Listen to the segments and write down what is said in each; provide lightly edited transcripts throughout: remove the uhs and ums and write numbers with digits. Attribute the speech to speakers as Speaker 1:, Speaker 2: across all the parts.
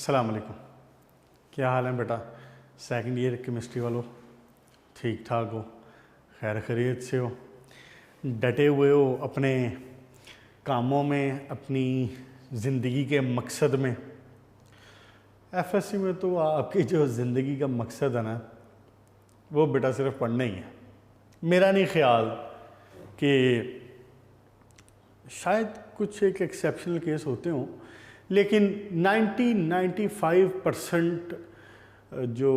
Speaker 1: अस्सलाम वालेकुम। क्या हाल है बेटा? सेकंड ईयर केमिस्ट्री वालों, ठीक ठाक हो, खैर खैरियत से हो, डटे हुए हो अपने कामों में, अपनी ज़िंदगी के मकसद में। एफएससी में तो आपकी जो ज़िंदगी का मकसद है ना, वो बेटा सिर्फ पढ़ना ही है। मेरा नहीं ख्याल कि शायद कुछ एक एक्सेप्शनल केस होते हों, लेकिन 95% जो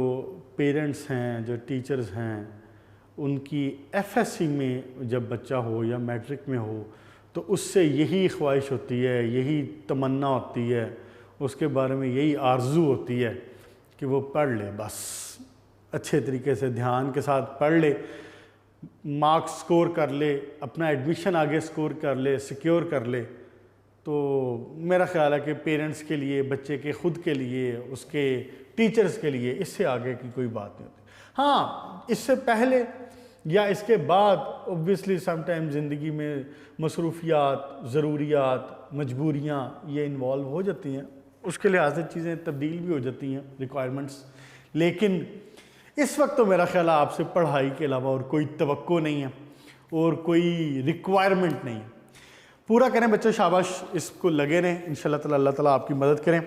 Speaker 1: पेरेंट्स हैं, जो टीचर्स हैं, उनकी एफएससी में जब बच्चा हो या मैट्रिक में हो तो उससे यही ख्वाहिश होती है, यही तमन्ना होती है, उसके बारे में यही आरजू होती है कि वो पढ़ ले, बस अच्छे तरीके से ध्यान के साथ पढ़ ले, मार्क्स स्कोर कर ले, अपना एडमिशन आगे स्कोर कर ले, सिक्योर कर ले। तो मेरा ख्याल है कि पेरेंट्स के लिए, बच्चे के ख़ुद के लिए, उसके टीचर्स के लिए इससे आगे की कोई बात नहीं होती। हाँ, इससे पहले या इसके बाद ऑब्वियसली समटाइम ज़िंदगी में मसरूफियात, ज़रूरियात, मजबूरियाँ ये इन्वॉल्व हो जाती हैं, उसके लिहाज से चीज़ें तब्दील भी हो जाती हैं, रिक्वायरमेंट्स। लेकिन इस वक्त तो मेरा ख्याल है आपसे पढ़ाई के अलावा और कोई तवक्को नहीं है और कोई रिक्वायरमेंट नहीं है। पूरा करें बच्चों, शाबाश, इसको लगे रहें, इंशाल्लाह ताला अल्लाह ताला आपकी मदद करें।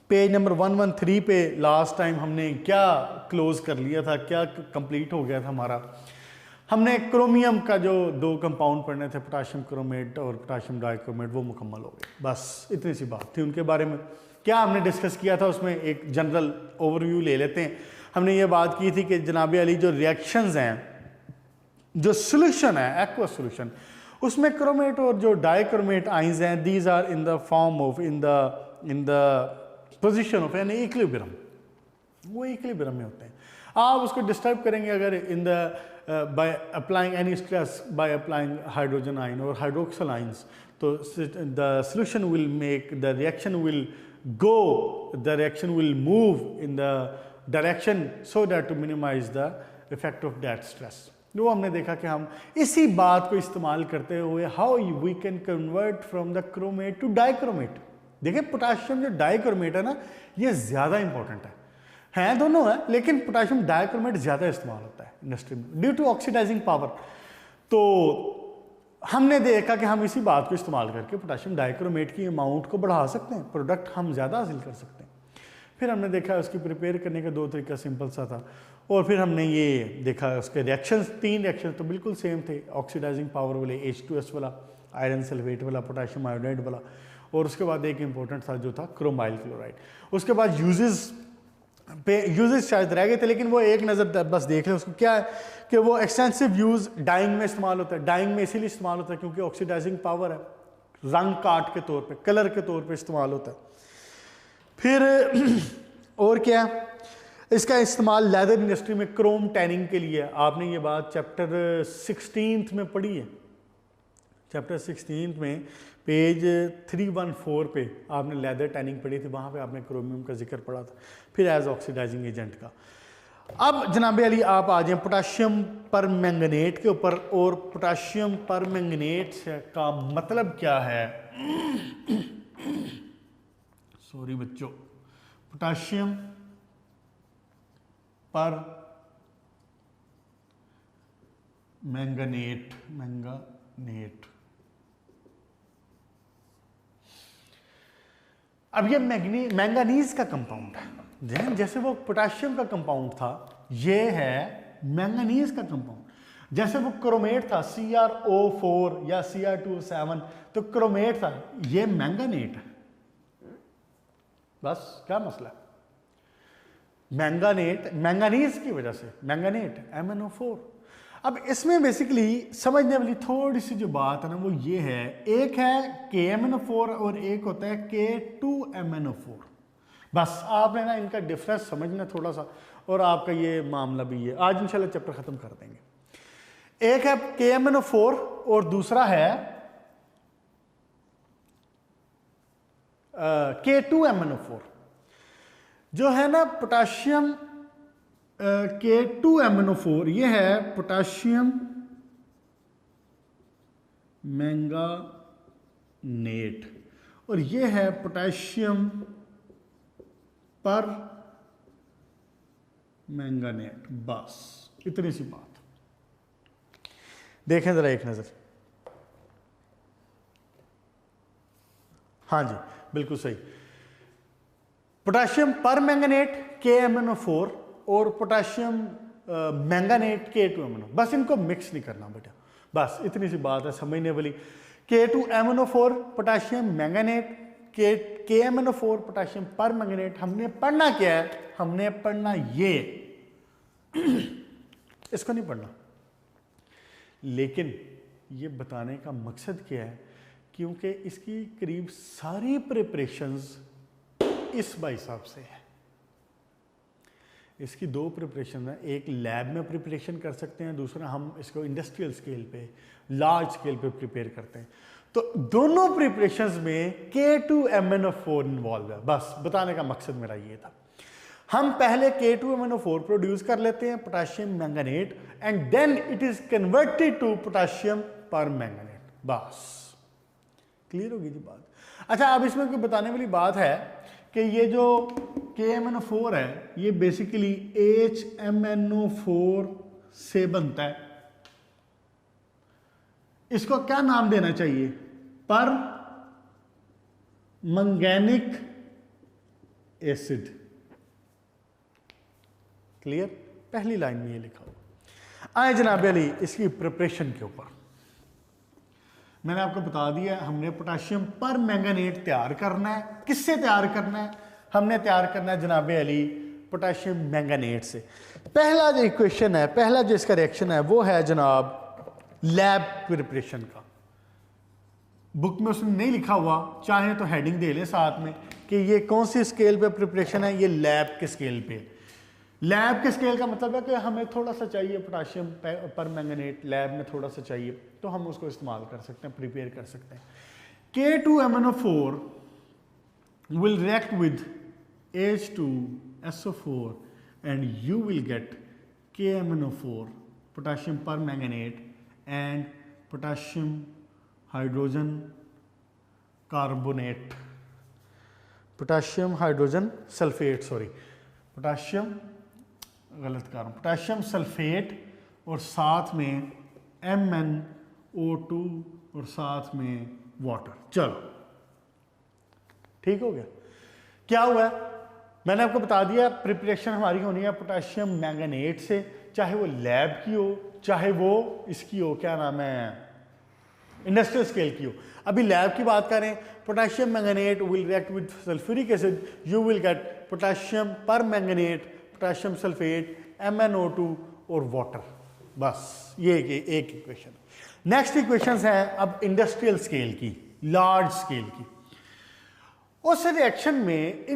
Speaker 1: पेज नंबर 113 पे लास्ट टाइम हमने क्या क्लोज कर लिया था, क्या कंप्लीट हो गया था हमारा? हमने क्रोमियम का जो 2 कंपाउंड पढ़ने थे, पोटाशियम क्रोमेट और पोटाशियम डाइक्रोमेट, वो मुकम्मल हो गए। बस इतनी सी बात थी उनके बारे में। क्या हमने डिस्कस किया था उसमें एक जनरल ओवरव्यू ले लेते हैं। हमने ये बात की थी कि जनाब अली जो रिएक्शंस हैं, जो सोल्यूशन है, एक्वा सोल्यूशन, उसमें क्रोमेट और जो डाइक्रोमेट आइंस हैं, these are in the form of in the position of यानी इक्विलिब्रियम, वो इक्विलिब्रियम में होते हैं। आप उसको डिस्टर्ब करेंगे अगर in the by applying any stress, by applying hydrogen ion और हाइड्रोक्सिल आइंस, तो the solution will make the reaction will go, the reaction will move in the direction so that to minimise the effect of that stress. वो हमने देखा कि हम इसी बात को इस्तेमाल करते हुए how we can convert from the chromate to dichromate. देखिए, पोटाशियम जो डाइक्रोमेट है ना, ये ज़्यादा इंपॉर्टेंट है दोनों है, लेकिन पोटाशियम डाइक्रोमेट ज़्यादा इस्तेमाल होता है इंडस्ट्री में ड्यू टू ऑक्सीडाइजिंग पावर। तो हमने देखा कि हम इसी बात को इस्तेमाल करके पोटाशियम डाइक्रोमेट की अमाउंट को बढ़ा सकते हैं, प्रोडक्ट हम ज़्यादा हासिल कर सकते हैं। फिर हमने देखा उसकी प्रिपेयर करने का 2 तरीका सिंपल सा था, और फिर हमने ये देखा उसके रिएक्शंस, 3 रिएक्शन तो बिल्कुल सेम थे, ऑक्सीडाइजिंग पावर वाले, H2S वाला, आयरन सल्फेट वाला, पोटाशियम आयोडाइड वाला, और उसके बाद एक इंपॉर्टेंट था जो था क्रोमाइल क्लोराइड। उसके बाद यूजेस शायद रह गए थे, लेकिन वो एक नज़र बस देख लें उसको। क्या है कि वो एक्सटेंसिव यूज़ डाइंग में इस्तेमाल होता है। डाइंग में इसीलिए इस्तेमाल होता है क्योंकि ऑक्सीडाइजिंग पावर है, रंग काट के तौर पे, कलर के तौर पे इस्तेमाल होता है। फिर और क्या, इसका इस्तेमाल लेदर इंडस्ट्री में क्रोम टैनिंग के लिए। आपने ये बात चैप्टर 16 में पढ़ी है। चैप्टर 16 में पेज 314 पे आपने लेदर टैनिंग पढ़ी थी, वहाँ पे आपने क्रोमियम का जिक्र पढ़ा था, फिर एज ऑक्सीडाइजिंग एजेंट का। अब जनाब अली आप आ जाए पोटाशियम पर मैंगनेट के ऊपर, और पोटाशियम पर मैंगनेट का मतलब क्या है? सॉरी बच्चों, पोटाशियम पर मैंगनेट, अब ये मैंगनीज का कंपाउंड है, जैसे वो पोटाशियम का कंपाउंड था, ये है मैंगनीज का कंपाउंड। जैसे वो क्रोमेट था, CrO4 या Cr2O7, तो क्रोमेट था, ये मैंगनेट है। बस क्या मसला है? मैंगनेट, मैंगनीज की वजह से मैंगनेट, MnO4। अब इसमें बेसिकली समझने वाली थोड़ी सी जो बात है ना, वो ये है, एक है KMnO4 और एक होता है K2MnO4। बस आपने ना इनका डिफरेंस समझना थोड़ा सा, और आपका ये मामला भी है। आज इंशाल्लाह चैप्टर खत्म कर देंगे। एक है KMnO4 और दूसरा है K2MnO4। जो है ना पोटाशियम K2MnO4, ये है पोटाशियम मैंगानेट, और ये है पोटाशियम पर मैंगनेट, बस इतनी सी बात। देखें जरा एक नजर। हाँ जी बिल्कुल सही। पोटाशियम पर मैंगनेट KMnO4 और पोटाशियम मैंगनेट K2MnO, बस इनको मिक्स नहीं करना बेटा, बस इतनी सी बात है समझने वाली। K2MnO4 potassium manganate, KMnO4 potassium per manganate. हमने पढ़ना क्या है? हमने पढ़ना ये इसको नहीं पढ़ना, लेकिन ये बताने का मकसद क्या है, क्योंकि इसकी करीब सारी प्रिपरेशंस इस भाई साहब से है। इसकी दो प्रिपरेशन है, एक लैब में प्रिपरेशन कर सकते हैं, दूसरा हम इसको इंडस्ट्रियल स्केल पे, लार्ज स्केल पे प्रिपेयर करते हैं। तो दोनों प्रिपरेशंस में K2MnO4 इन्वॉल्व है, बस बताने का मकसद मेरा ये था। हम पहले K2MnO4 प्रोड्यूस कर लेते हैं, potassium manganate, and then it is converted to potassium per manganate, बस क्लियर होगी जी बात। अच्छा, अब इसमें कोई बताने वाली बात है कि ये जो KMnO4 है ये बेसिकली HMnO4 से बनता है। इसको क्या नाम देना चाहिए? पर मैंगैनिक एसिड। क्लियर? पहली लाइन में ये लिखा हुआ। आए जनाब अली इसकी प्रिपरेशन के ऊपर। मैंने आपको बता दिया हमने पोटाशियम पर मैंगनेट तैयार करना है। किससे तैयार करना है? हमने तैयार करना है जनाब अली पोटाशियम मैंगनेट से। पहला जो इक्वेशन है, पहला जो इसका रिएक्शन है वो है जनाब लैब प्रिपरेशन का। बुक में उसने नहीं लिखा हुआ, चाहे तो हेडिंग दे ले साथ में कि ये कौन सी स्केल पे प्रिपरेशन है, ये लैब के स्केल पे। लैब के स्केल का मतलब है कि हमें थोड़ा सा चाहिए पोटाशियम पर मैंगनेट, लैब में थोड़ा सा चाहिए तो हम उसको इस्तेमाल कर सकते हैं, प्रिपेयर कर सकते हैं। K2MnO4 will react with H2SO4 and you will get KMnO4, potassium permanganate and potassium hydrogen carbonate, potassium hydrogen sulfate, sorry potassium गलत कर रहा हूँ, पोटाशियम सल्फेट और साथ में MnO2 और साथ में वाटर। चलो ठीक हो गया। क्या हुआ है? मैंने आपको बता दिया प्रिपरेशन हमारी होनी है पोटाशियम मैंगनेट से, चाहे वो लैब की हो चाहे वो इसकी हो, क्या नाम है, इंडस्ट्रियल स्केल की हो। अभी लैब की बात करें, potassium manganate will react with sulphuric acid, you will get potassium per manganate, potassium sulphate, MnO2 और वाटर। बस ये एक इक्वेशन। नेक्स्ट इक्वेशन है अब इंडस्ट्रियल स्केल की, लार्ज स्केल की। उस रिएक्शन में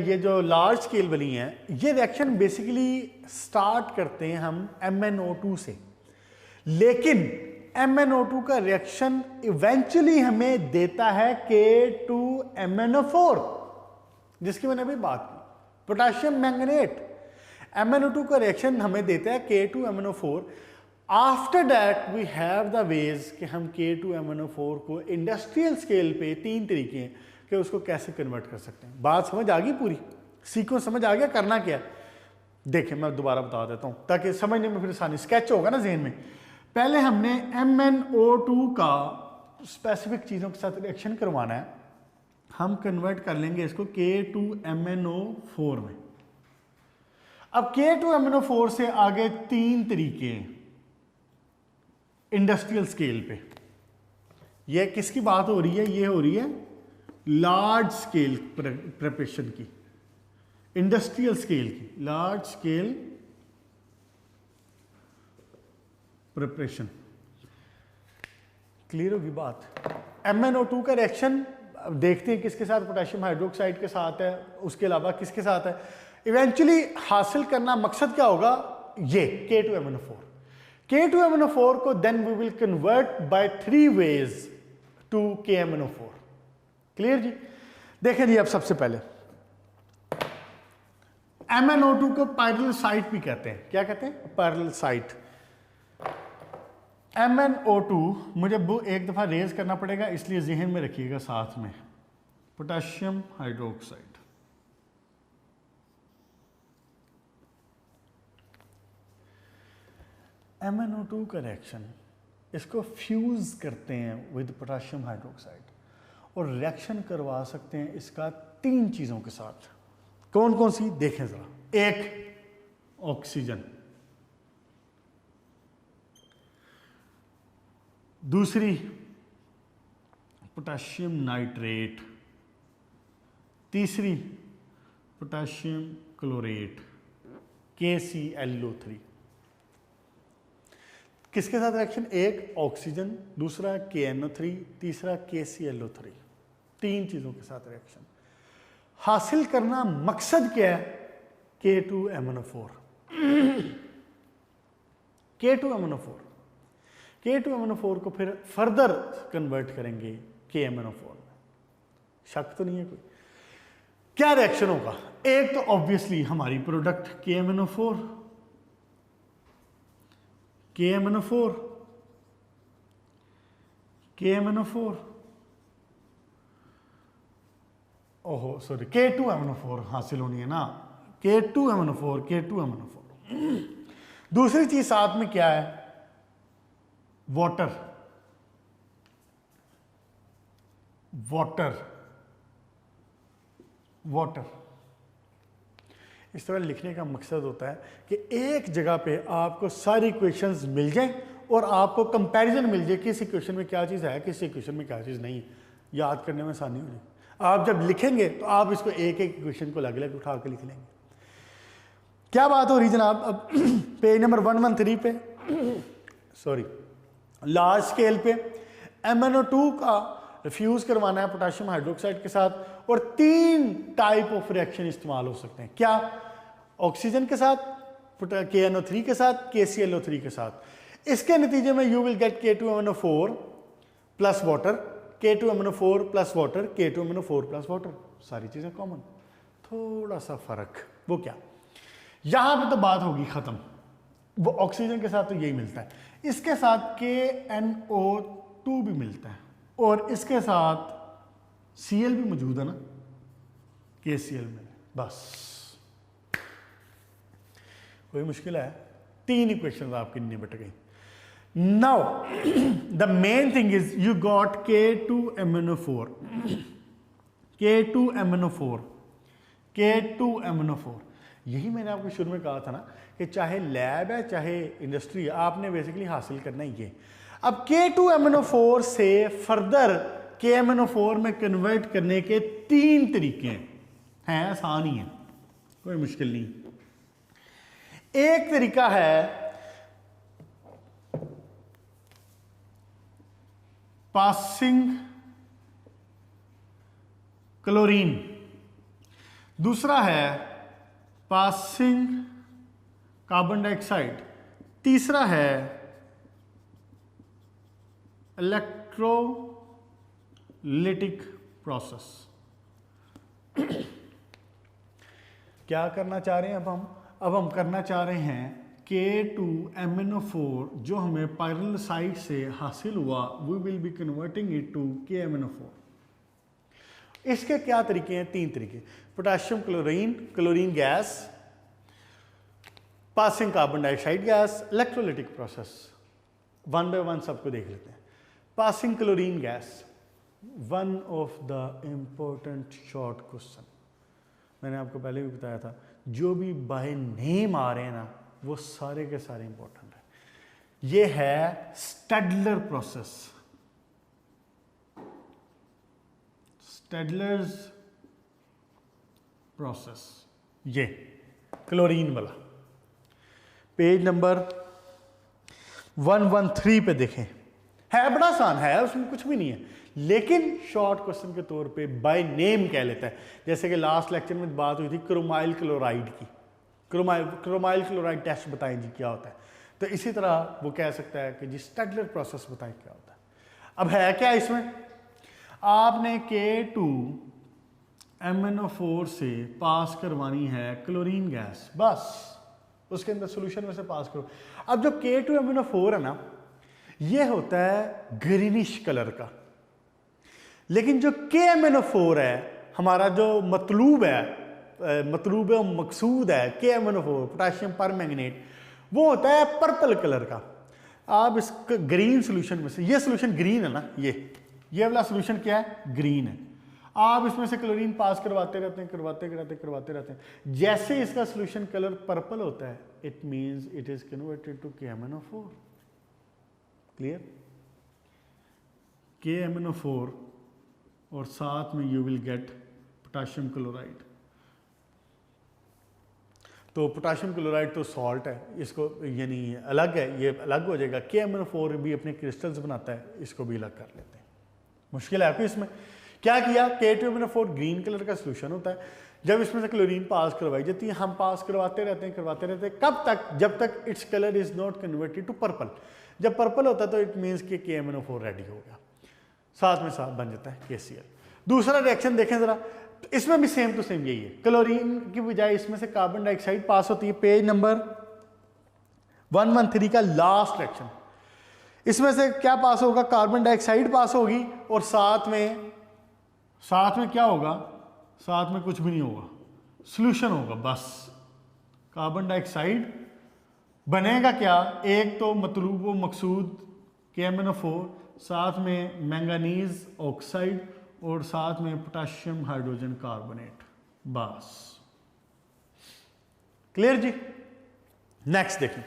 Speaker 1: ये जो लार्ज स्केल वाली हैं, ये रिएक्शन बेसिकली स्टार्ट करते हैं हम MnO2 से, लेकिन MnO2 का रिएक्शन इवेंचुअली हमें देता है K2MnO4, जिसकी मैंने अभी बात की, पोटाशियम मैंगनेट। MnO2 का रिएक्शन हमें देता है K2MnO4। After that we have the ways कि हम K2MnO4 को इंडस्ट्रियल स्केल पे, तीन तरीके हैं कि उसको कैसे कन्वर्ट कर सकते हैं। बात समझ आ गई? पूरी सीक्वेंस समझ आ गया? करना क्या है देखें, मैं दोबारा बता देता हूं ताकि समझने में फिर आसानी, स्केच होगा ना जहन में। पहले हमने MnO2 का स्पेसिफिक चीज़ों के साथ रिएक्शन करवाना है। हम कन्वर्ट कर लेंगे इसको K2MnO4 में। अब K2MnO4 से आगे तीन तरीके हैं इंडस्ट्रियल स्केल पे। ये किसकी बात हो रही है? ये हो रही है लार्ज स्केल प्रिपरेशन की, इंडस्ट्रियल स्केल की, लार्ज स्केल प्रिपरेशन। क्लियर होगी बात? MnO2 का रिएक्शन देखते हैं किसके साथ, पोटेशियम हाइड्रोक्साइड के साथ है, उसके अलावा किसके साथ है। इवेंचुअली हासिल करना मकसद क्या होगा? ये K2MnO4। K2MnO4 को then we will convert by 3 ways to KMnO4। Clear जी? देखें जी, अब सबसे पहले MnO2 को पैरेलल साइट भी कहते हैं। क्या कहते हैं? Parallel site. MnO2 मुझे एक दफा रेज करना पड़ेगा, इसलिए जहन में रखिएगा साथ में, पोटेशियम हाइड्रोक्साइड। MnO2 का रिएक्शन, इसको फ्यूज करते हैं विद पोटेशियम हाइड्रोक्साइड और रिएक्शन करवा सकते हैं इसका 3 चीज़ों के साथ। कौन कौन सी देखें ज़रा। एक ऑक्सीजन, दूसरी पोटेशियम नाइट्रेट, तीसरी पोटेशियम क्लोरेट KClO3। किसके साथ रिएक्शन? एक ऑक्सीजन, दूसरा KNO3, तीसरा KClO3। 3 चीज़ों के साथ रिएक्शन हासिल करना मकसद क्या है? K2MnO4। K2MnO4, K2MnO4 को फिर फर्दर कन्वर्ट करेंगे KMnO4 में। शक तो नहीं है कोई? क्या रिएक्शन होगा? एक तो ऑब्वियसली हमारी प्रोडक्ट KMnO4, KMnO4, KMnO4, ओहो सॉरी K2MnO4 हासिल होनी है ना, K2MnO4, K2MnO4। दूसरी चीज साथ में क्या है? Water, water, water. इस तरह लिखने का मकसद होता है कि एक जगह पे आपको सारी इक्वेशंस मिल जाएं और आपको कंपैरिजन मिल जाए किस इक्वेशन में क्या चीज़ है, किस इक्वेशन में क्या चीज़ नहीं है। याद करने में आसानी हो जाएगी। आप जब लिखेंगे तो आप इसको एक एक इक्वेशन को अलग अलग उठा के लिख लेंगे। क्या बात हो रही जनाब? अब पेज नंबर 113 पे सॉरी लार्ज स्केल पे MnO2 का रिफ्यूज करवाना है पोटेशियम हाइड्रोक्साइड के साथ और 3 टाइप ऑफ रिएक्शन इस्तेमाल हो सकते हैं। क्या? ऑक्सीजन के साथ, KNO3 के साथ, KClO3 के साथ। इसके नतीजे में you will gate K2MnO4 plus water, K2MnO4 plus water, K2MnO4 plus water. सारी चीजें कॉमन, थोड़ा सा फर्क। वो क्या? यहां पे तो बात होगी खत्म। वो ऑक्सीजन के साथ तो यही मिलता है, इसके साथ KNO2 भी मिलता है और इसके साथ Cl भी मौजूद है ना, KCl में। बस कोई मुश्किल है? 3 इक्वेशन आपकी निपट गई। Now the main thing is you got K2MnO4, K2MnO4, K2MnO4। यही मैंने आपको शुरू में कहा था ना कि चाहे लैब है चाहे इंडस्ट्री है, आपने बेसिकली हासिल करना ही ये। अब K2MnO4 से फर्दर KMnO4 में कन्वर्ट करने के 3 तरीके हैं, आसान ही है, कोई मुश्किल नहीं। एक तरीका है पासिंग क्लोरीन, दूसरा है पासिंग कार्बन डाइऑक्साइड, तीसरा है इलेक्ट्रोलिटिक प्रोसेस। क्या करना चाह रहे हैं अब हम करना चाह रहे हैं K2MnO4 जो हमें पायरल साइड से हासिल हुआ, we will be converting it to KMnO4। इसके क्या तरीके हैं? 3 तरीके। Potassium chlorine, chlorine gas, passing carbon dioxide gas, electrolytic process. 1 by 1 सबको देख लेते हैं। Passing chlorine gas, one of the important short question. मैंने आपको पहले भी बताया था, जो भी बाय नेम आ रहे हैं ना वो सारे के सारे इंपॉर्टेंट है। ये है स्टेडलर प्रोसेस, स्टेडलर्स प्रोसेस, ये क्लोरीन वाला। पेज नंबर 113 पे देखें, है बड़ा आसान है, उसमें कुछ भी नहीं है, लेकिन शॉर्ट क्वेश्चन के तौर पे बाय नेम कह लेता है। जैसे कि लास्ट लेक्चर में बात हुई थी क्रोमाइल क्लोराइड की, क्रोमाइल क्लोराइड टेस्ट बताएं जी क्या होता है, तो इसी तरह वो कह सकता है कि जी स्टेडलर प्रोसेस बताएं क्या होता है। अब है क्या इसमें? आपने K2MnO4 से पास करवानी है क्लोरीन गैस, बस उसके अंदर सॉल्यूशन में से पास करो। अब जो K2MnO4 है ना, ये होता है ग्रीनिश कलर का, लेकिन जो KMnO4 है, हमारा जो मतलूब है और मकसूद है KMnO4 पोटेशियम परमैंगनेट, वो होता है पर्पल कलर का। आप इस ग्रीन सोल्यूशन में से, ये सोल्यूशन ग्रीन है ना, ये वाला सोल्यूशन क्या है, ग्रीन है। आप इसमें से क्लोरीन पास करवाते रहते हैं, करवाते रहते हैं। जैसे इसका सोल्यूशन कलर पर्पल होता है, it means it is converted to KMnO4। Clear? KMnO4 और साथ में you will get potassium chloride. तो पोटाशियम क्लोराइड तो सॉल्ट है, इसको यानी अलग है, ये अलग हो जाएगा। KMnO4 भी अपने क्रिस्टल्स बनाता है, इसको भी अलग कर लेते हैं। मुश्किल है आपको इसमें। क्या किया, K2MnO4 ग्रीन कलर का सोल्यूशन होता है। जब इसमें से क्लोरीन पास करवाई जाती है, हम पास करवाते रहते हैं। कब तक? जब तक its colour is not converted to purple. जब पर्पल होता है तो इट मीन्स कि KMnO4 रेडी हो गया, साथ में साथ बन जाता है KCl। दूसरा रिएक्शन देखें जरा, इसमें भी सेम टू सेम यही है। क्लोरीन की बजाय इसमें से कार्बन डाइऑक्साइड पास होती है। पेज नंबर 113 का लास्ट रिएक्शन, इसमें से क्या पास होगा, कार्बन डाइऑक्साइड पास होगी और साथ में क्या होगा, साथ में कुछ भी नहीं होगा, सॉल्यूशन होगा बस। कार्बन डाइऑक्साइड बनेगा क्या, एक तो मतलूब व मकसूद KMnO4, साथ में मैंगानीज ऑक्साइड और साथ में पोटाशियम हाइड्रोजन कार्बोनेट, बस। क्लियर जी? नेक्स्ट देखें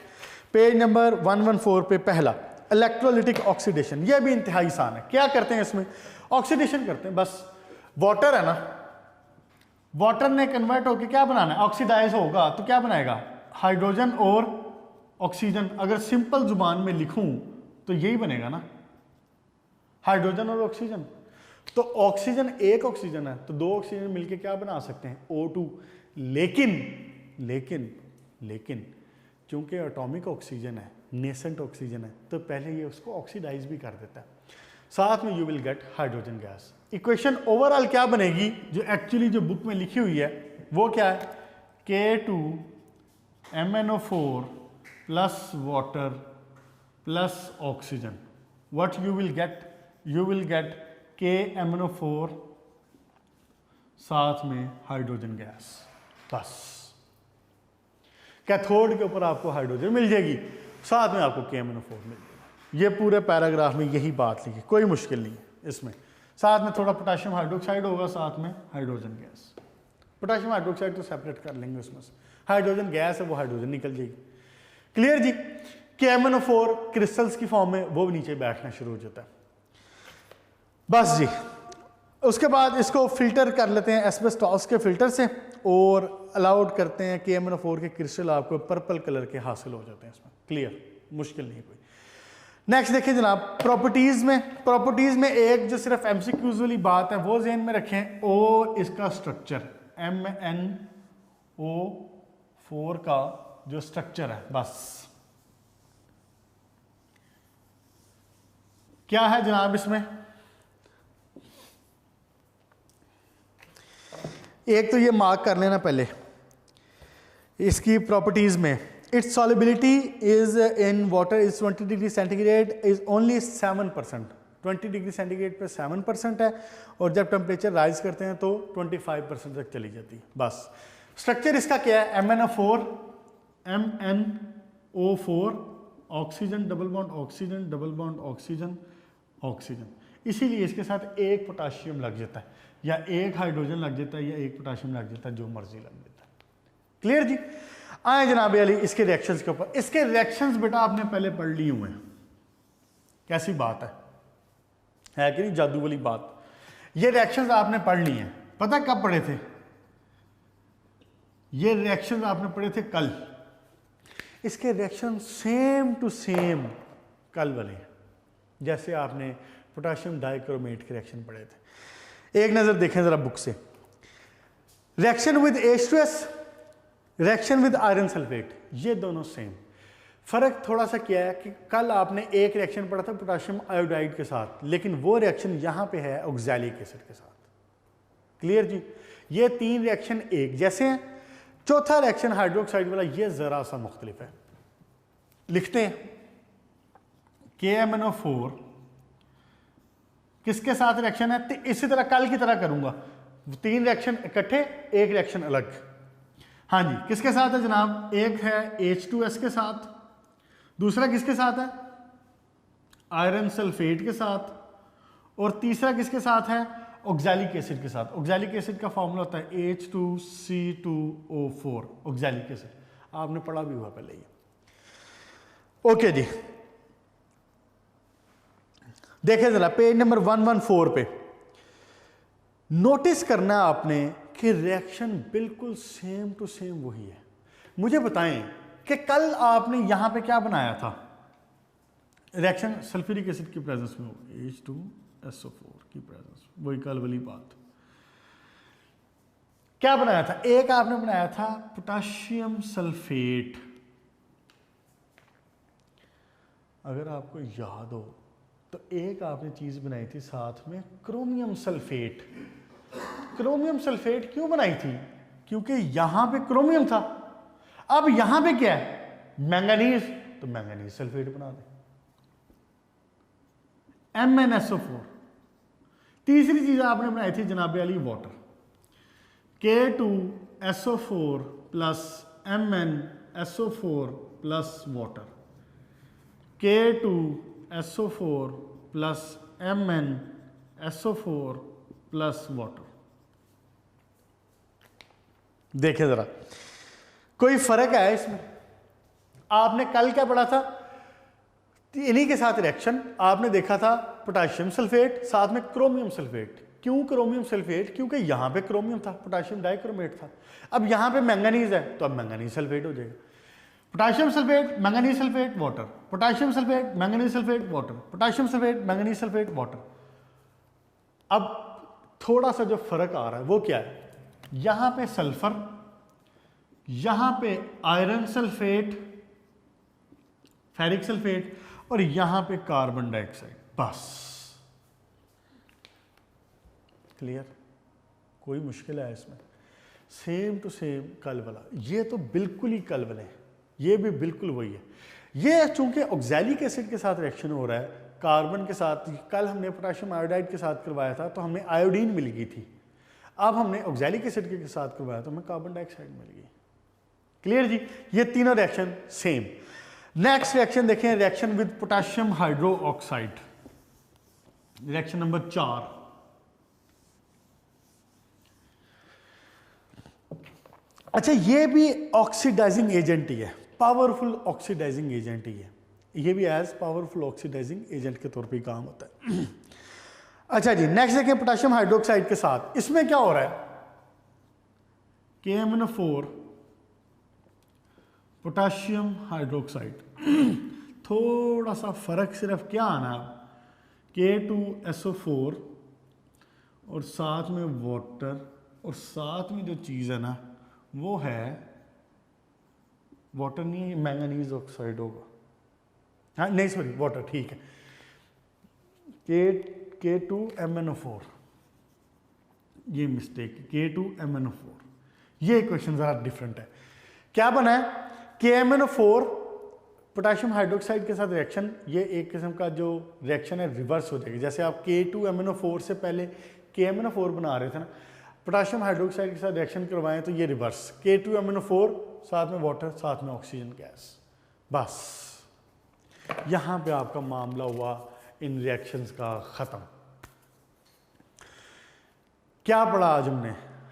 Speaker 1: पेज नंबर 114 पे पहला, इलेक्ट्रोलिटिक ऑक्सीडेशन। यह भी इंतहाई आसान है। क्या करते हैं इसमें, ऑक्सीडेशन करते हैं बस। वाटर है ना, वाटर ने कन्वर्ट होकर क्या बनाना है, ऑक्सीडाइज होगा तो क्या बनाएगा, हाइड्रोजन और ऑक्सीजन। अगर सिंपल जुबान में लिखूं तो यही बनेगा ना, हाइड्रोजन और ऑक्सीजन। तो ऑक्सीजन एक ऑक्सीजन है तो दो ऑक्सीजन मिलके क्या बना सकते हैं, O2। लेकिन क्योंकि एटॉमिक ऑक्सीजन है, नेसेंट ऑक्सीजन है, तो पहले ये उसको ऑक्सीडाइज भी कर देता है। साथ में you will gate hydrogen gas. Equation overall क्या बनेगी, जो एक्चुअली जो बुक में लिखी हुई है वो क्या है, K2MnO4 plus water plus oxygen. What you will gate, you will gate KMnO4 साथ में हाइड्रोजन गैस, बस। कैथोड के ऊपर आपको हाइड्रोजन मिल जाएगी, साथ में आपको KMnO4 मिल जाएगा। ये पूरे पैराग्राफ में यही बात लिखी, कोई मुश्किल नहीं है इसमें। साथ में थोड़ा पोटाशियम हाइड्रोक्साइड होगा, साथ में हाइड्रोजन गैस। पोटाशियम हाइड्रोक्साइड तो सेपरेट कर लेंगे उसमें से, हाइड्रोजन गैस है वो हाइड्रोजन निकल जाएगी। क्लियर जी? KMnO4 क्रिस्टल्स की फॉर्म में वो भी नीचे बैठना शुरू हो जाता है, बस जी। उसके बाद इसको फिल्टर कर लेते हैं एस्बेस्टॉस के फिल्टर से और अलाउड करते हैं KMnO4 के क्रिस्टल आपको पर्पल कलर के हासिल हो जाते हैं इसमें। क्लियर? मुश्किल नहीं कोई। नेक्स्ट देखिए जनाब, प्रॉपर्टीज में एक जो सिर्फ MCQs वाली बात है वो ज़हन में रखें, ओ इसका स्ट्रक्चर MnO4 का जो स्ट्रक्चर है, बस। क्या है जनाब इसमें, एक तो ये मार्क कर लेना पहले इसकी प्रॉपर्टीज में, it's solubility is in water is 20 degree centigrade is only 7%। 20 degree centigrade पे 7% है और जब टेम्परेचर राइज करते हैं तो 25% तक चली जाती है, बस। स्ट्रक्चर इसका क्या है, MnO4 oxygen double bond oxygen double bond oxygen oxygen. इसीलिए इसके साथ एक पोटाशियम लग जाता है या एक हाइड्रोजन लग जाता है या एक पोटाशियम लग जाता है, जो मर्जी लग जाता है। क्लियर जी? आए जनाब अली इसके रिएक्शंस के ऊपर। इसके रिएक्शंस बेटा आपने पहले पढ़ लिए हुए हैं, कैसी बात है कि नहीं, जादू वाली बात। ये रिएक्शंस आपने पढ़ लिए हैं, पता कब पढ़े थे, ये रिएक्शंस आपने पढ़े थे कल। इसके रिएक्शन सेम टू सेम कल वाले हैं, जैसे आपने पोटाशियम डाइक्रोमेट के रिएक्शन पढ़े थे। एक नजर देखें जरा बुक से। Reaction with H2S, reaction with iron sulphate, ये दोनों सेम। फर्क थोड़ा सा क्या है कि कल आपने एक रिएक्शन पढ़ा था पोटाशियम आयोडाइड के साथ, लेकिन वो रिएक्शन यहां पे है ऑक्सैलिक एसिड के साथ। क्लियर जी? ये तीन रिएक्शन एक जैसे हैं। चौथा रिएक्शन हाइड्रोक्साइड वाला ये जरा सा मुख्तलिफ है। लिखते हैं KMnO4 किसके साथ रिएक्शन है, इसी तरह कल की तरह करूंगा, तीन रिएक्शन इकट्ठे एक रिएक्शन अलग। हाँ जी, किसके साथ है जनाब? एक है H2S के साथ, दूसरा किसके साथ है? आयरन सल्फेट के साथ, और तीसरा किसके साथ है? ऑक्सैलिक एसिड के साथ। ऑक्सैलिक एसिड का फॉर्मूला होता है H2C2O4, ऑक्सैलिक एसिड, आपने पढ़ा भी हुआ पहले ही। ओके जी, देखें जरा पेज नंबर 114 पे, नोटिस करना है आपने कि रिएक्शन बिल्कुल सेम टू सेम वही है। मुझे बताएं कि कल आपने यहां पे क्या बनाया था? रिएक्शन सल्फ्यूरिक एसिड की प्रेजेंस में होगी, H2SO4 की प्रेजेंस, वही कल वाली बात। क्या बनाया था? एक आपने बनाया था पोटाशियम सल्फेट, अगर आपको याद हो तो एक आपने चीज बनाई थी साथ में क्रोमियम सल्फेट। क्रोमियम सल्फेट क्यों बनाई थी? क्योंकि यहां पे क्रोमियम था, अब यहां पे क्या है? मैंगनीज, तो मैंगनीज सल्फेट बना दे, MnSO4। तीसरी चीज आपने बनाई थी जनाब Ali water, K2SO4 plus MnSO4 plus water, K2SO4 plus MnSO4 plus water. देखिए जरा, कोई फर्क है इसमें? आपने कल क्या पढ़ा था? इन्हीं के साथ रिएक्शन आपने देखा था, पोटाशियम सल्फेट साथ में क्रोमियम सल्फेट। क्यों क्रोमियम सल्फेट? क्योंकि यहां पे क्रोमियम था, पोटाशियम डाइक्रोमेट था। अब यहां पे मैंगनीज है तो अब मैंगनीज सल्फेट हो जाएगा। Potassium sulphate, manganese sulphate, water, potassium sulphate, manganese sulphate, water, potassium sulphate, manganese sulphate, water. अब थोड़ा सा जो फर्क आ रहा है वो क्या है? यहां पे सल्फर, यहां पे आयरन सल्फेट, फेरिक सल्फेट, और यहां पे कार्बन डाइऑक्साइड, बस। क्लियर? कोई मुश्किल है इसमें? सेम टू सेम कल वाला, ये तो बिल्कुल ही कल वाले हैं, ये भी बिल्कुल वही है। ये चूंकि ऑक्सैलिक एसिड के साथ रिएक्शन हो रहा है, कार्बन के साथ, कल हमने पोटेशियम आयोडाइड के साथ करवाया था तो हमें आयोडीन मिल गई थी, अब हमने ऑक्सैलिक एसिड के साथ करवाया तो हमें कार्बन डाइऑक्साइड मिल गई। क्लियर जी? ये तीनों रिएक्शन सेम। नेक्स्ट रिएक्शन देखें, reaction with potassium hydro oxide, reaction number 4। अच्छा, ये भी ऑक्सीडाइजिंग एजेंट ही है, पावरफुल ऑक्सीडाइजिंग एजेंट ही है, ये भी एज पावरफुल ऑक्सीडाइजिंग एजेंट के तौर पे काम होता है। अच्छा जी, नेक्स्ट देखें पोटेशियम हाइड्रोक्साइड के साथ, इसमें क्या हो रहा है? KMnO4 पोटेशियम हाइड्रोक्साइड, थोड़ा सा फर्क सिर्फ क्या आना, K2SO4 और साथ में वाटर, और साथ में जो चीज़ है ना वो है वाटर, नहीं मैंगनीज ऑक्साइड होगा, हाँ नहीं सॉरी वाटर, ठीक है, K2MnO4, ये मिस्टेक, K2MnO4। ये क्वेश्चन ज़रा डिफरेंट है। क्या बना है? KMnO4 पोटेशियम हाइड्रोक्साइड के साथ रिएक्शन, ये एक किस्म का जो रिएक्शन है रिवर्स हो जाएगी। जैसे आप K2MnO4 से पहले KMnO4 बना रहे थे ना, पोटेशियम हाइड्रोक्साइड के साथ रिएक्शन करवाएं तो ये रिवर्स, K2MnO4 साथ में वाटर साथ में ऑक्सीजन गैस, बस यहां पे आपका मामला हुआ इन रिएक्शंस का ख़त्म। क्या पढ़ा आज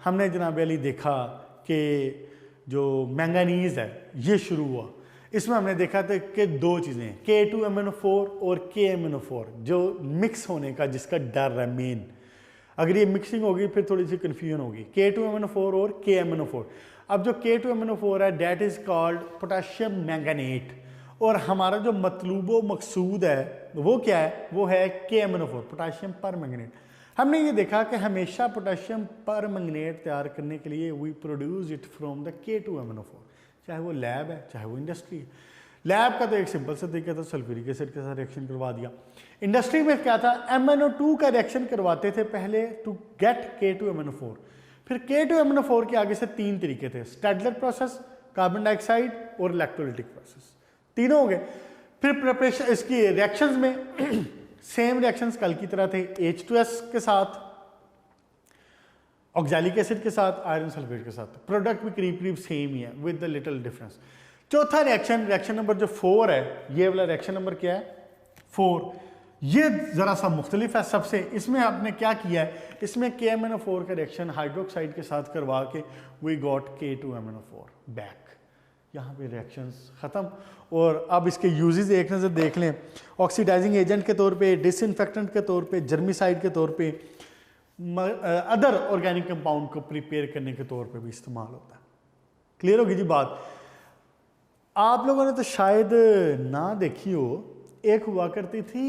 Speaker 1: हमने जनाब अली देखा कि जो मैंगनीज है ये शुरू हुआ, इसमें हमने देखा था कि दो चीज़ें, K2MnO4 और KMnO4, जो मिक्स होने का जिसका डर है मेन, अगर ये मिक्सिंग होगी फिर थोड़ी सी कन्फ्यूजन होगी, K2MnO4 और KMnO4। अब जो K2MnO4 है that is called potassium manganate, और हमारा जो मतलूबो मकसूद है वो क्या है? वो है KMnO4, पोटेशियम पर मैंगनेट। हमने ये देखा कि हमेशा पोटेशियम पर मैंगनेट तैयार करने के लिए we produce it from the K2MnO4, चाहे वो लैब है चाहे वो इंडस्ट्री है। लैब का तो एक सिंपल सा तरीका था, सल्फ्यूरिक एसिड के साथ रिएक्शन करवा दिया। इंडस्ट्री में क्या था? MnO2 का रिएक्शन करवाते थे पहले टू गेट K2MnO4, फिर K2MnO4 के आगे से तीन तरीके थे, स्टैडलर प्रोसेस, कार्बन डाइऑक्साइड और इलेक्ट्रोलिटिक प्रोसेस, तीनों हो गए। फिर प्रिपरेशन इसकी रिएक्शंस में सेम रिएक्शंस कल की तरह थे, H2S के साथ ऑक्सैलिक एसिड के साथ, आयरन सल्फेट के साथ। प्रोडक्ट भी करीब करीब सेम ही है विद द लिटिल डिफरेंस। चौथा रिएक्शन नंबर जो 4 है, ये वाला रिएक्शन नंबर क्या है 4, ये ज़रा सा मुख्तलिफ है सबसे। इसमें आपने क्या किया है, इसमें KMnO4 का रिएक्शन हाइड्रोक्साइड के साथ करवा के वी गॉट K2MnO4 बैक। यहाँ पे रिएक्शंस ख़त्म। और अब इसके यूजेस एक नज़र देख लें। ऑक्सीडाइजिंग एजेंट के तौर पे, डिसइंफेक्टेंट के तौर पे, जर्मिसाइड के तौर पे, अदर ऑर्गेनिक कंपाउंड को प्रिपेयर करने के तौर पे भी इस्तेमाल होता है। क्लियर होगी जी बात। आप लोगों ने तो शायद ना देखी हो, एक हुआ करती थी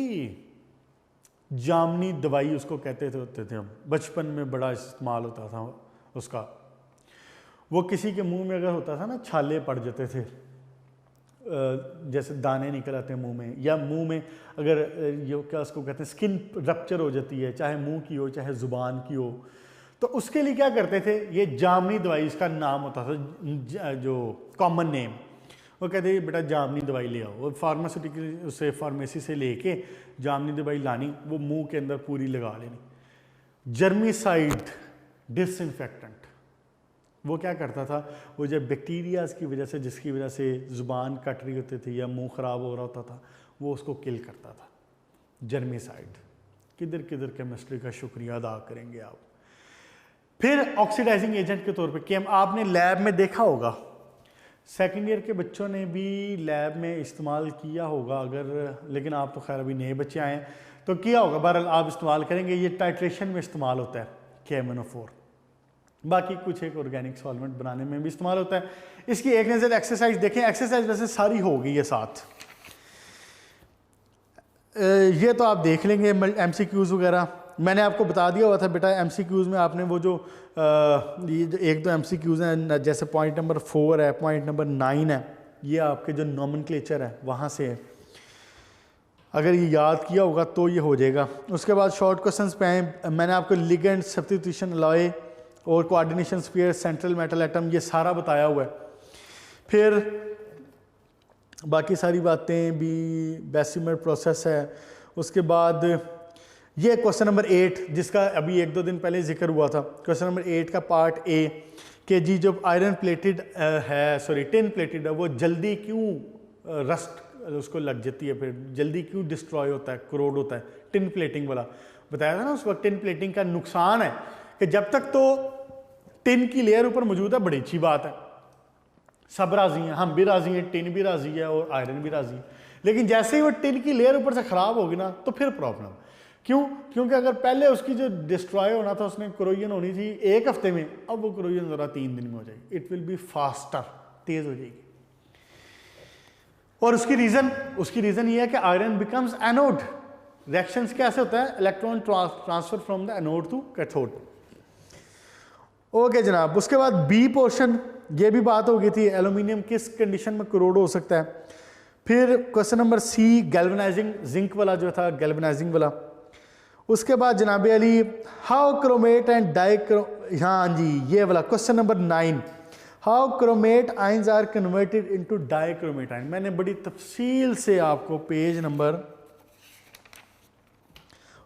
Speaker 1: जामनी दवाई, उसको कहते थे हम, बचपन में बड़ा इस्तेमाल होता था उसका। वो किसी के मुंह में अगर होता था ना, छाले पड़ जाते थे, जैसे दाने निकल आते हैं मुंह में, या मुंह में अगर ये क्या उसको कहते हैं स्किन रप्चर हो जाती है, चाहे मुंह की हो चाहे ज़ुबान की हो, तो उसके लिए क्या करते थे, ये जामनी दवाई इसका नाम होता था, जो कॉमन नेम। वो कहते हैं बेटा जामनी दवाई ले आओ, वो फार्मास्यूटिकल उससे फार्मेसी से लेके जामनी दवाई लानी, वो मुंह के अंदर पूरी लगा लेनी। जर्मिसाइड डिसइंफेक्टेंट, वो क्या करता था, वो जब बैक्टीरियाज की वजह से, जिसकी वजह से ज़ुबान कट रही होती थी या मुंह ख़राब हो रहा होता था, वो उसको किल करता था। जर्मिसाइड, किधर किधर केमिस्ट्री का शुक्रिया अदा करेंगे आप। फिर ऑक्सीडाइजिंग एजेंट के तौर पे कि आपने लैब में देखा होगा, सेकेंड ईयर के बच्चों ने भी लैब में इस्तेमाल किया होगा अगर, लेकिन आप तो खैर अभी नए बच्चे आए हैं तो किया होगा, बहरहाल आप इस्तेमाल करेंगे। ये टाइट्रेशन में इस्तेमाल होता है KMnO4, बाकी कुछ एक ऑर्गेनिक सॉल्वेंट बनाने में भी इस्तेमाल होता है। इसकी एक नज़र एक्सरसाइज देखें। एक्सरसाइज वैसे सारी हो गई है साथ, ये तो आप देख लेंगे MCQs वगैरह। मैंने आपको बता दिया हुआ था बेटा MCQs में आपने वो जो ये एक दो MCQs हैं, जैसे पॉइंट नंबर 4 है, पॉइंट नंबर 9 है, ये आपके जो नॉमेनक्लेचर है वहाँ से है, अगर ये याद किया होगा तो ये हो जाएगा। उसके बाद शॉर्ट क्वेश्चंस पे आए, मैंने आपको लिगेंड, सब्स्टिट्यूशन अलॉय और coordination sphere, central metal atom, ये सारा बताया हुआ है। फिर बाकी सारी बातें भी, बेसिमर प्रोसेस है। उसके बाद ये क्वेश्चन नंबर 8 जिसका अभी 1-2 दिन पहले जिक्र हुआ था, क्वेश्चन नंबर 8 का पार्ट A कि जी जब आयरन प्लेटेड है, सॉरी टिन प्लेटेड है, वो जल्दी क्यों रस्ट उसको लग जाती है, फिर जल्दी क्यों डिस्ट्रॉय होता है, करोड होता है, टिन प्लेटिंग वाला बताया था ना उस वक्त। टिन प्लेटिंग का नुकसान है कि जब तक तो टिन की लेयर ऊपर मौजूद है, बड़ी अच्छी बात है, सब राजी हैं, हम भी राजी हैं, टिन भी राजी है और आयरन भी राजी है। लेकिन जैसे ही वो टिन की लेयर ऊपर से ख़राब होगी ना तो फिर प्रॉब्लम। क्यों? क्योंकि अगर पहले उसकी जो डिस्ट्रॉय होना था, उसमें क्रोजन होनी थी 1 हफ्ते में, अब वो क्रोजन ज़रा 3 दिन में हो जाएगी। इट विल बी फास्टर, तेज़ हो जाएगी। और उसकी रीज़न ये है कि आयरन बिकम्स एनोड। रिएक्शंस कैसे होता है, electron transfer from the anode to cathode. Okay जनाब, उसके बाद बी पोर्शन, ये भी बात हो गई थी, एल्यूमिनियम किस कंडीशन में करोड हो सकता है। फिर question number C galvanising, zinc वाला जो था गैल्वेनाइजिंग वाला। उसके बाद जनाब अली हाउ क्रोमेट एंड हाँ जी ये वाला question number 9, how chromate ions are converted into dichromate ion. मैंने बड़ी तफसील से आपको पेज नंबर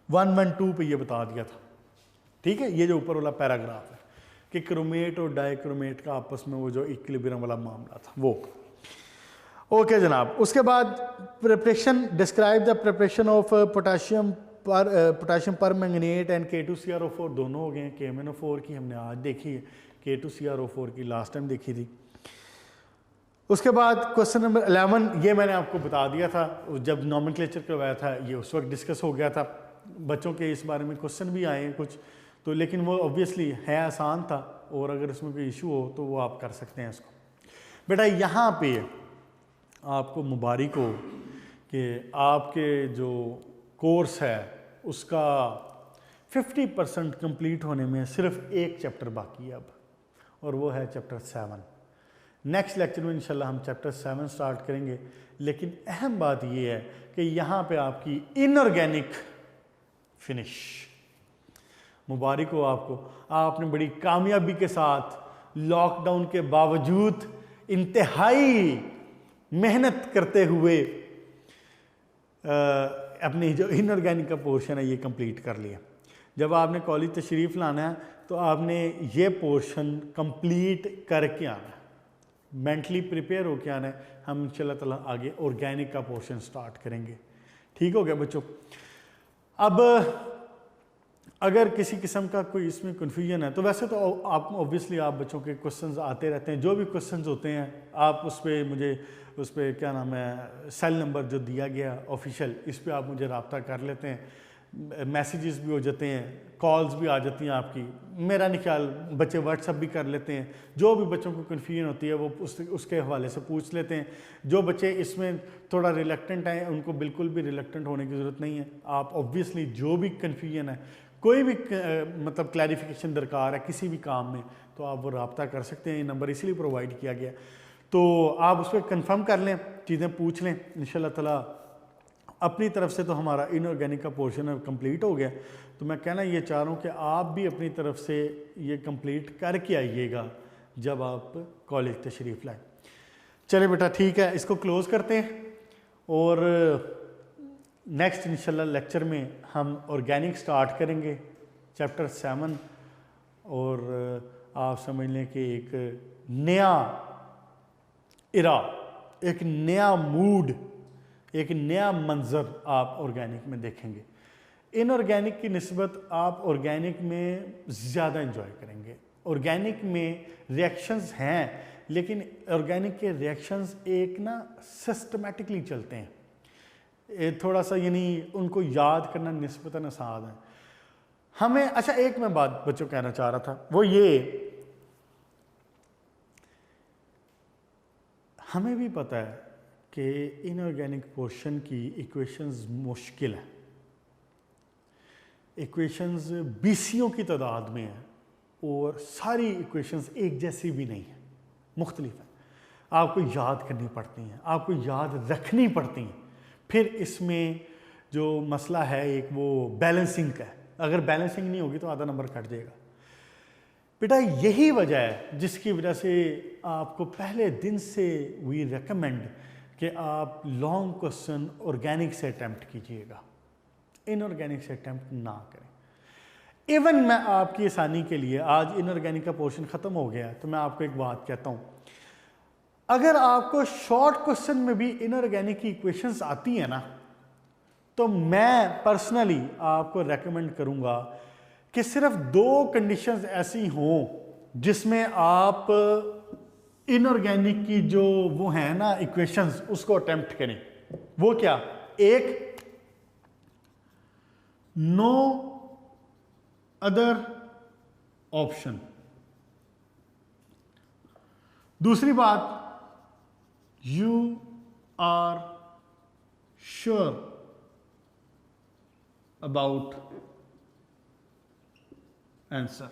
Speaker 1: 112 पे ये बता दिया था, ठीक है। ये जो ऊपर वाला पैराग्राफ है कि क्रोमेट और डाइक्रोमेट का आपस में वो जो इक्विलिब्रियम वाला मामला था वो। ओके जनाब, उसके बाद preparation, describe the preparation of potassium per manganate and K2CrO4, दोनों हो गए हैं। KMnO4 की हमने आज देखी है, K2CrO4 की लास्ट टाइम देखी थी। उसके बाद क्वेश्चन नंबर 11, ये मैंने आपको बता दिया था जब नॉमेनक्लेचर करवाया था, ये उस वक्त डिस्कस हो गया था। बच्चों के इस बारे में क्वेश्चन भी आए हैं कुछ तो, लेकिन वो ऑब्वियसली है आसान था, और अगर उसमें कोई इशू हो तो वो आप कर सकते हैं इसको। बेटा यहाँ पे आपको मुबारक हो कि आपके जो कोर्स है उसका 50% कंप्लीट होने में सिर्फ एक चैप्टर बाकी है अब, और वो है चैप्टर 7। नेक्स्ट लेक्चर में इंशाल्लाह हम चैप्टर 7 स्टार्ट करेंगे। लेकिन अहम बात ये है कि यहाँ पे आपकी इनऑर्गेनिक फिनिश, मुबारक हो आपको, आपने बड़ी कामयाबी के साथ लॉकडाउन के बावजूद इंतहाई मेहनत करते हुए अपनी जो इनऑर्गेनिक का पोर्शन है ये कंप्लीट कर लिया। जब आपने कॉलेज तशरीफ़ लाना है तो आपने ये पोर्शन कंप्लीट करके आना है, मेंटली प्रिपेयर होके आना है। हम इंशाल्लाह ताला आगे ऑर्गेनिक का पोर्शन स्टार्ट करेंगे। ठीक हो गया बच्चों। अब अगर किसी किस्म का कोई इसमें कन्फ्यूजन है तो वैसे तो आप ऑब्वियसली आप बच्चों के क्वेश्चंस आते रहते हैं, जो भी क्वेश्चंस होते हैं आप उस पर मुझे उस पर क्या नाम है सेल नंबर जो दिया गया ऑफिशियल, इस पर आप मुझे रब्ता कर लेते हैं, मैसेजेस भी हो जाते हैं, कॉल्स भी आ जाती हैं आपकी। मेरा नहीं ख्याल बच्चे व्हाट्सअप भी कर लेते हैं, जो भी बच्चों को कन्फ्यूजन होती है वो उसके हवाले से पूछ लेते हैं। जो बच्चे इसमें थोड़ा रिलक्टेंट हैं उनको बिल्कुल भी रिलक्टेंट होने की ज़रूरत नहीं है। आप ऑब्वियसली जो भी कन्फ्यूजन है, कोई भी मतलब क्लैरिफिकेशन दरकार है किसी भी काम में, तो आप वो रब्ता कर सकते हैं। ये नंबर इसलिए प्रोवाइड किया गया, तो आप उस पर कन्फर्म कर लें, चीज़ें पूछ लें। इंशाल्लाह ताला अपनी तरफ से तो हमारा इनऑर्गेनिक का पोर्शन कंप्लीट हो गया, तो मैं कहना ये चाह रहा हूँ कि आप भी अपनी तरफ से ये कंप्लीट करके आइएगा जब आप कॉलेज तशरीफ़ लाएँ। चले बेटा ठीक है, इसको क्लोज़ करते हैं और नेक्स्ट इंशाल्लाह लेक्चर में हम ऑर्गेनिक स्टार्ट करेंगे चैप्टर 7, और आप समझ लें कि एक नया इरा, एक नया मूड, एक नया मंज़र आप ऑर्गेनिक में देखेंगे। इनऑर्गेनिक की निस्बत आप ऑर्गेनिक में ज़्यादा एंजॉय करेंगे। ऑर्गेनिक में रिएक्शंस हैं, लेकिन ऑर्गेनिक के रिएक्शंस एक ना सिस्टमेटिकली चलते हैं, थोड़ा सा यानी उनको याद करना निस्बतन आसान है हमें। अच्छा एक मैं बात बच्चों कहना चाह रहा था, वो ये हमें भी पता है कि इनऑर्गेनिक पोर्शन की इक्वेशंस मुश्किल है, इक्वेशंस बीसियों की तादाद में है और सारी इक्वेशंस एक जैसी भी नहीं है, मुख्तलिफ है। आपको याद करनी पड़ती हैं, आपको याद रखनी पड़ती हैं। फिर इसमें जो मसला है एक वो बैलेंसिंग का है, अगर बैलेंसिंग नहीं होगी तो आधा नंबर कट जाएगा। बेटा यही वजह है जिसकी वजह से आपको पहले दिन से वी रेकमेंड कि आप लॉन्ग क्वेश्चन ऑर्गेनिक से अटैम्प्ट कीजिएगा, इनऑर्गेनिक से अटैम्प्ट ना करें। इवन मैं आपकी आसानी के लिए, आज इनऑर्गेनिक का पोर्शन ख़त्म हो गया है तो मैं आपको एक बात कहता हूँ, अगर आपको शॉर्ट क्वेश्चन में भी इनऑर्गेनिक की इक्वेशंस आती है ना, तो मैं पर्सनली आपको रेकमेंड करूँगा कि सिर्फ 2 कंडीशंस ऐसी हों जिसमें आप इनऑर्गेनिक की जो वो है ना इक्वेशंस उसको अटेम्प्ट करें। वो क्या? एक, नो अदर ऑप्शन। दूसरी बात, you are sure about answer.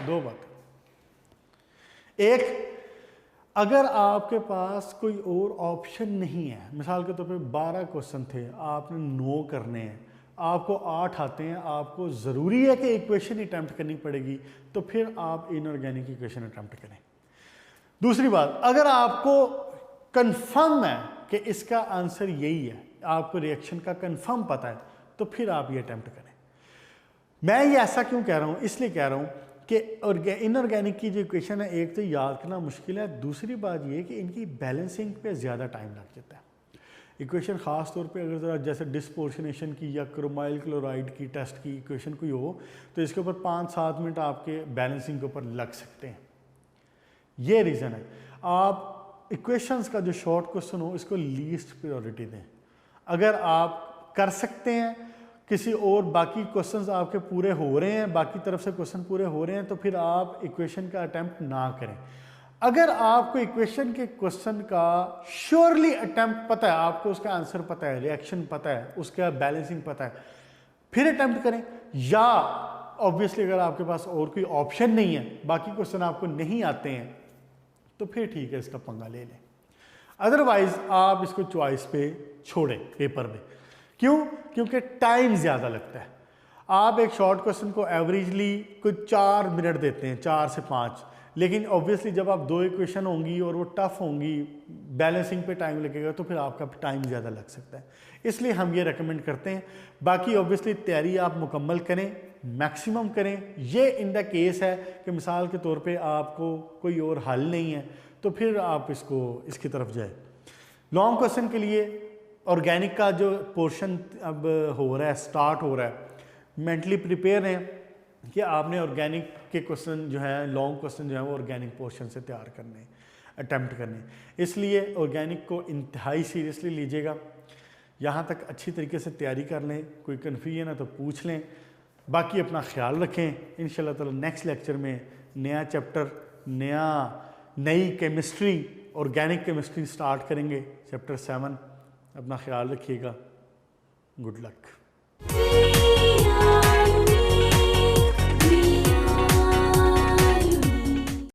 Speaker 1: 2 बात। एक, अगर आपके पास कोई और ऑप्शन नहीं है, मिसाल के तौर पे 12 क्वेश्चन थे, आपने 9 करने हैं, आपको 8 आते हैं, आपको ज़रूरी है कि इक्वेशन अटैम्प्ट करनी पड़ेगी, तो फिर आप इनऑर्गेनिक इक्वेशन अटैम्प्ट करें। दूसरी बात, अगर आपको कंफर्म है कि इसका आंसर यही है, आपको रिएक्शन का कंफर्म पता है, तो फिर आप ये अटैम्प्ट करें। मैं ये ऐसा क्यों कह रहा हूँ? इसलिए कह रहा हूँ कि इनऑर्गेनिक की जो इक्वेशन है, एक तो याद करना मुश्किल है, दूसरी बात ये कि इनकी बैलेंसिंग पे ज़्यादा टाइम लग जाता है। इक्वेशन ख़ास तौर पे अगर ज़रा जैसे डिस्पोर्शनेशन की या क्रोमाइल क्लोराइड की टेस्ट की इक्वेशन कोई हो, तो इसके ऊपर 5-7 मिनट आपके बैलेंसिंग के ऊपर लग सकते हैं। ये रीज़न है। आप इक्वेशंस का जो शॉर्ट क्वेश्चन हो इसको लीस्ट प्रायोरिटी दें। अगर आप कर सकते हैं, किसी और बाकी क्वेश्चंस आपके पूरे हो रहे हैं, बाकी तरफ से क्वेश्चन पूरे हो रहे हैं, तो फिर आप इक्वेशन का अटेम्प्ट ना करें। अगर आपको इक्वेशन के क्वेश्चन का श्योरली अटेम्प्ट पता है, आपको उसका आंसर पता है, रिएक्शन पता है, उसका बैलेंसिंग पता है, फिर अटेम्प्ट करें। या ऑब्वियसली अगर आपके पास और कोई ऑप्शन नहीं है, बाकी क्वेश्चन आपको नहीं आते हैं, तो फिर ठीक है, इसका पंगा ले लें। अदरवाइज आप इसको चॉइस पे छोड़ें पेपर में। क्यों? क्योंकि टाइम ज़्यादा लगता है। आप एक शॉर्ट क्वेश्चन को एवरेजली कुछ 4 मिनट देते हैं, 4 से 5, लेकिन ऑब्वियसली जब आप 2 इक्वेशन होंगी और वो टफ होंगी, बैलेंसिंग पे टाइम लगेगा, तो फिर आपका टाइम ज़्यादा लग सकता है, इसलिए हम ये रेकमेंड करते हैं। बाकी ऑब्वियसली तैयारी आप मुकम्मल करें, मैक्सिमम करें। ये इन द केस है कि मिसाल के तौर पे आपको कोई और हल नहीं है, तो फिर आप इसकी तरफ जाए। लॉन्ग क्वेश्चन के लिए ऑर्गेनिक का जो पोर्शन अब हो रहा है, स्टार्ट हो रहा है, मेंटली प्रिपेयर हैं कि आपने ऑर्गेनिक के क्वेश्चन जो है, लॉन्ग क्वेश्चन जो है वो ऑर्गेनिक पोर्शन से तैयार करने, अटैम्प्ट करने। इसलिए ऑर्गेनिक को इंतहाई सीरियसली लीजिएगा। यहाँ तक अच्छी तरीके से तैयारी कर लें, कोई कन्फ्यूजन है तो पूछ लें। बाकी अपना ख्याल रखें। इंशाल्लाह ताला नेक्स्ट लेक्चर में नया चैप्टर, नई केमिस्ट्री, ऑर्गेनिक केमिस्ट्री स्टार्ट करेंगे, चैप्टर 7। अपना ख्याल रखिएगा। Good luck.